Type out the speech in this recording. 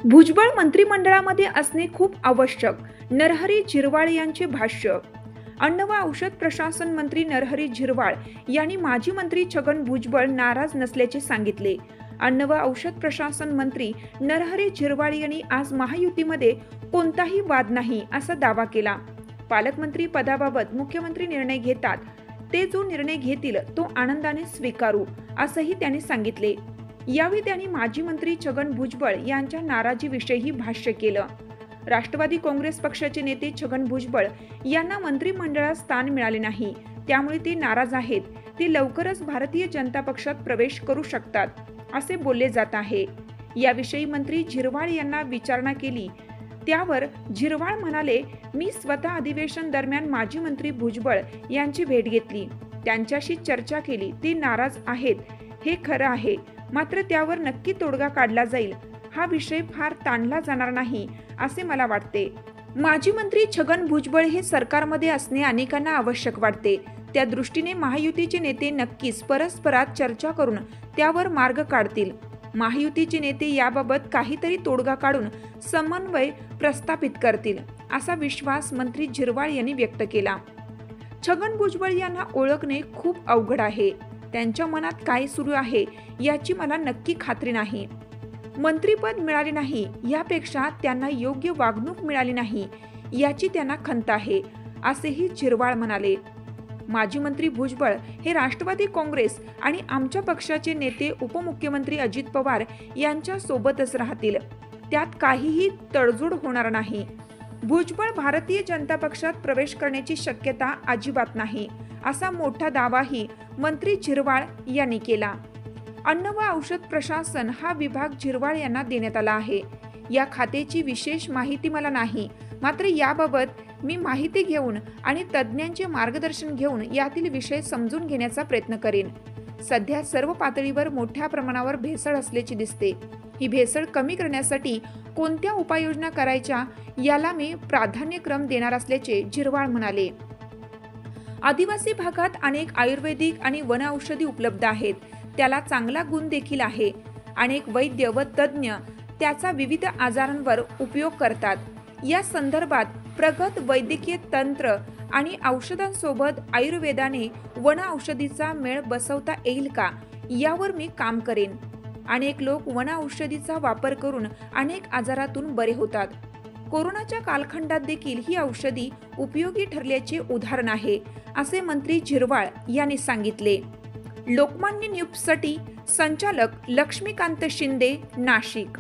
भुजबळ मंत्रिमंडळामध्ये असणे खूप आवश्यक, नरहरी झिरवाळ यांचे भाष्य. अन्न व औषध प्रशासन मंत्री नरहरी झिरवाळ यांनी माजी मंत्री छगन भुजबळ नाराज नसल्याचे सांगितले. अन्न व औषध प्रशासन मंत्री नरहरी झिरवाळ यांनी आज महायुतीमध्ये कोणताही वाद नाही असा दावा केला. पालकमंत्री पदाबाबत मुख्यमंत्री निर्णय घेतात, ते जो निर्णय घेतील तो आनंदाने स्वीकारू असंही त्यांनी सांगितले. यावेळी त्यांनी माजी मंत्री छगन भुजबळ यांच्या नाराजीविषयी भाष्य केलं. राष्ट्रवादी काँग्रेस पक्षाचे नेते छगन भुजबळ यांना मंत्रिमंडळात स्थान मिळाले नाही, त्यामुळे ते नाराज आहेत. ते लवकरच भारतीय जनता पक्षात प्रवेश करू शकतात असे बोलले जात आहे. याविषयी मंत्री झिरवाळ यांना विचारणा केली, त्यावर झिरवाळ म्हणाले, मी स्वतः अधिवेशन दरम्यान माजी मंत्री भुजबळ यांची भेट घेतली, त्यांच्याशी चर्चा केली. ते नाराज आहेत हे खरं आहे, मात्र त्यावर नक्की तोडगा काढला जाईल. हा विषय फार ताणला जाणार नाही असे मला वाटते. माजी मंत्री छगन भुजबळ हे सरकारमध्ये असणे अनेकांना आवश्यक वाटते. त्या दृष्टीने महायुतीचे नेते नक्कीच परस्परात चर्चा करून त्यावर मार्ग काढतील. महायुतीचे नेते याबाबत काहीतरी तोडगा काढून समन्वय प्रस्थापित करतील असा विश्वास मंत्री झिरवाळ यांनी व्यक्त केला. छगन भुजबळ यांना ओळखणे खूप अवघड आहे. त्यांच्या मनात काय सुरू आहे याची मला नक्की खात्री नाही. मंत्रीपद मिळाले नाही यापेक्षा त्यांना योग्य वागणूक मिळाली नाही याची त्यांना खंत आहे असेही झिरवाळ म्हणाले. माजी मंत्री भुजबळ हे राष्ट्रवादी काँग्रेस आणि आमच्या पक्षाचे नेते उपमुख्यमंत्री अजित पवार यांच्या सोबतच राहतील, त्यात काहीही तडजोड होणार नाही. भुजबळ भारतीय जनता पक्षात प्रवेश करण्याची शक्यता अजिबात नाही असा मोठा दावाही मंत्री झिरवाळ यांनी केला. अन्न व औषध प्रशासन हा विभाग झिरवाळ यांना देण्यात आला आहे. या खात्याची विशेष माहिती मला नाही, मात्र याबाबत मी माहिती घेऊन आणि तज्ज्ञांचे मार्गदर्शन घेऊन यातील विषय समजून घेण्याचा प्रयत्न करेन. सध्या सर्व पातळीवर मोठ्या प्रमाणावर भेसळ असल्याची दिसते. ही भेसळ कमी करण्यासाठी कोणत्या उपाययोजना करायच्या याला मी प्राधान्यक्रम देणार असल्याचे झिरवाळ म्हणाले. आदिवासी भागात अनेक आयुर्वेदिक आणि वनऔषधी उपलब्ध आहेत, त्याला चांगला गुण देखील आहे. अनेक वैद्य व तज्ज्ञ त्याचा विविध आजारांवर उपयोग करतात. या संदर्भात प्रगत वैद्यकीय तंत्र आणि औषधांसोबत आयुर्वेदाने वनऔषधीचा मेळ बसवता येईल का यावर मी काम करेन. अनेक लोक वनऔषधीचा वापर करून अनेक आजारातून बरे होतात. कोरोनाच्या कालखंडात देखील ही औषधी उपयोगी ठरल्याचे उदाहरण आहे असे मंत्री झिरवाळ यांनी सांगितले. लोकमान्य न्यूजसाठी संचालक लक्ष्मीकांत शिंदे, नाशिक.